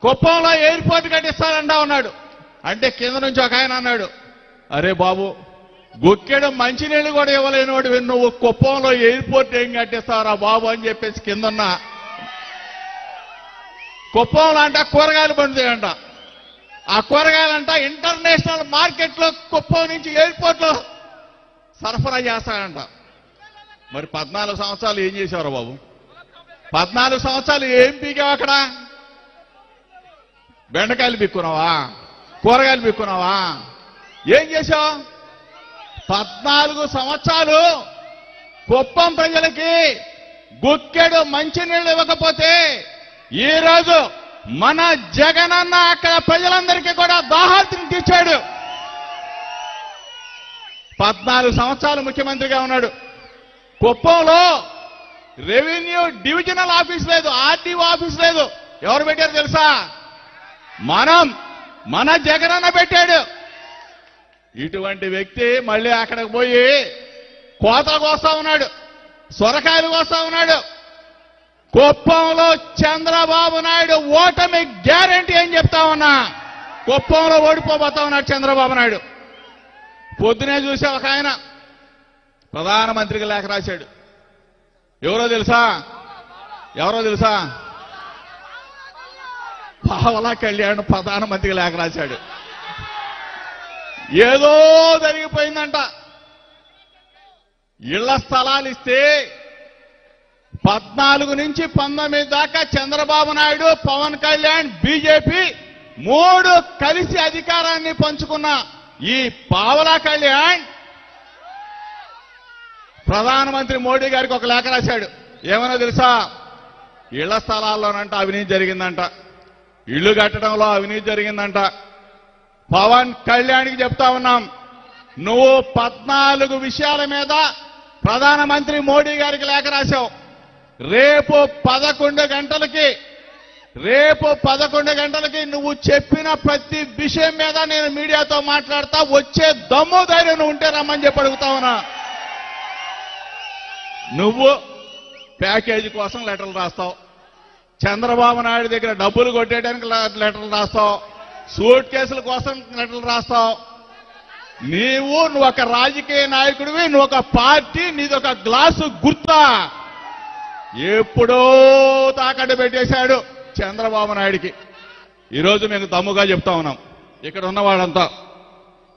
కుప్పంలో ఎయిర్పోర్ట్ కట్టిస్తారంటా ఉన్నాడు. అంటే కింద నుంచి ఒక ఆయన అన్నాడు, అరే బాబు గుక్కెడు మంచినీళ్ళు కూడా ఇవ్వలేనివాడు నువ్వు కుప్పంలో ఎయిర్పోర్ట్ ఏం కట్టిస్తారా బాబు అని చెప్పేసి కిందన్న కుప్పంలో అంట కూరగాయలు పండుతాయంట. ఆ కూరగాయలంట ఇంటర్నేషనల్ మార్కెట్లో కుప్పం నుంచి ఎయిర్పోర్ట్లో సరఫరా చేస్తాడంట. మరి 14 సంవత్సరాలు ఏం చేశారు బాబు? 14 సంవత్సరాలు ఏం పీకావు అక్కడ? బెండకాయలు పీక్కున్నావా? కూరగాయలు పీక్కున్నావా? ఏం చేశావు? 14 సంవత్సరాలు కుప్పం ప్రజలకి గుక్కెడు మంచినీళ్ళు ఇవ్వకపోతే ఈ రోజు మన జగనన్న అక్కడ ప్రజలందరికీ కూడా దాహార్తిని తీర్చాడు. 14 సంవత్సరాలు ముఖ్యమంత్రిగా ఉన్నాడు. కుప్పంలో రెవెన్యూ డివిజనల్ ఆఫీస్ లేదు, ఆర్టీఓ ఆఫీస్ లేదు. ఎవరు పెట్టారు తెలుసా? మన జగనన్న పెట్టాడు. ఇటువంటి వ్యక్తి మళ్ళీ అక్కడికి పోయి కోతలు కోస్తా ఉన్నాడు, సొరకాయలు కోస్తా ఉన్నాడు. కుప్పంలో చంద్రబాబు నాయుడు ఓటమి గ్యారంటీ అని చెప్తా ఉన్నా. కుప్పంలో ఓడిపోబోతా ఉన్నాడు చంద్రబాబు నాయుడు. పొద్దునే చూసే ఒక ఆయన ప్రధానమంత్రికి లేఖ రాశాడు. ఎవరో తెలుసా? పావలా కళ్యాణ్ ప్రధానమంత్రికి లేఖ రాశాడు. ఏదో జరిగిపోయిందంట. ఇళ్ల స్థలాలు ఇస్తే 14 నుంచి 19 దాకా చంద్రబాబు నాయుడు, పవన్ కళ్యాణ్, బీజేపీ 3 కలిసి అధికారాన్ని పంచుకున్న ఈ పావలా కళ్యాణ్ ప్రధానమంత్రి మోడీ గారికి ఒక లేఖ రాశాడు. ఏమన్నా తెలుసా? ఇళ్ల స్థలాల్లోనంట అవినీతి జరిగిందంట, ఇళ్లు కట్టడంలో అవినీతి జరిగిందంట. పవన్ కళ్యాణ్కి చెప్తా ఉన్నాం, నువ్వు 14 విషయాల మీద ప్రధానమంత్రి మోడీ గారికి లేఖ రాశావు. రేపు 11 గంటలకి నువ్వు చెప్పిన ప్రతి విషయం మీద నేను మీడియాతో మాట్లాడతా. వచ్చే దమ్ము ధైర్యం ఉంటే రమ్మని చెప్పి అడుగుతా ఉన్నా. నువ్వు ప్యాకేజీ కోసం లెటర్లు రాస్తావు, చంద్రబాబు నాయుడు దగ్గర డబ్బులు కొట్టేయడానికి లెటర్లు రాస్తావు, సూట్ కేసుల కోసం లెటర్లు రాస్తావు. నువ్వు ఒక రాజకీయ నాయకుడివి, నువ్వు ఒక పార్టీ, నీదొక గ్లాసు గుర్తా. ఎప్పుడో తాకట్టు పెట్టేశాడు చంద్రబాబు నాయుడికి. ఈరోజు మేము దమ్ముగా చెప్తా ఉన్నాం, ఇక్కడ ఉన్న వాళ్ళంతా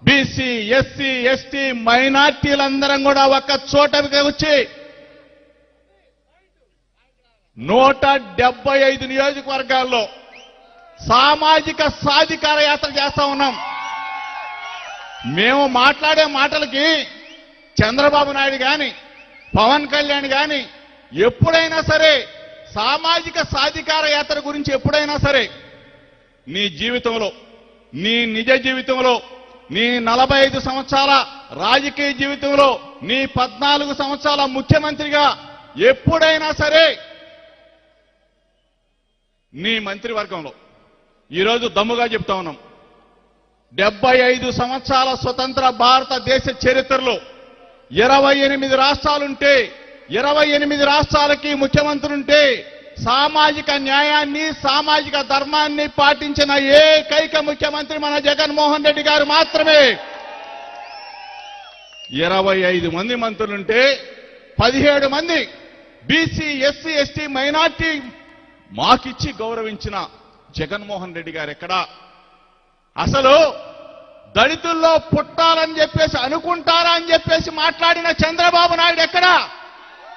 బీసీ, ఎస్సీ, ఎస్టీ, మైనార్టీలందరం కూడా ఒక్క చోటకి వచ్చి 175 నియోజకవర్గాల్లో సామాజిక సాధికార యాత్ర చేస్తా ఉన్నాం. మేము మాట్లాడే మాటలకి చంద్రబాబు నాయుడు గాని, పవన్ కళ్యాణ్ గాని ఎప్పుడైనా సరే సామాజిక సాధికార యాత్ర గురించి ఎప్పుడైనా సరే నీ జీవితంలో, నీ నిజ జీవితంలో, నీ 45 సంవత్సరాల రాజకీయ జీవితంలో, నీ 14 సంవత్సరాల ముఖ్యమంత్రిగా ఎప్పుడైనా సరే నీ మంత్రివర్గంలో ఈరోజు దమ్ముగా చెప్తా ఉన్నాం, 75 సంవత్సరాల స్వతంత్ర భారతదేశ చరిత్రలో 28 రాష్ట్రాలుంటే 28 రాష్ట్రాలకి ముఖ్యమంత్రులుంటే సామాజిక న్యాయాన్ని, సామాజిక ధర్మాన్ని పాటించిన ఏకైక ముఖ్యమంత్రి మన జగన్మోహన్ రెడ్డి గారు మాత్రమే. 25 మంది మంత్రులుంటే 17 మంది బీసీ, ఎస్సీ, ఎస్టీ, మైనార్టీ మాకిచ్చి గౌరవించిన జగన్మోహన్ రెడ్డి గారు ఎక్కడా? అసలు దళితుల్లో పుట్టాలని చెప్పేసి అనుకుంటారా అని చెప్పేసి మాట్లాడిన చంద్రబాబు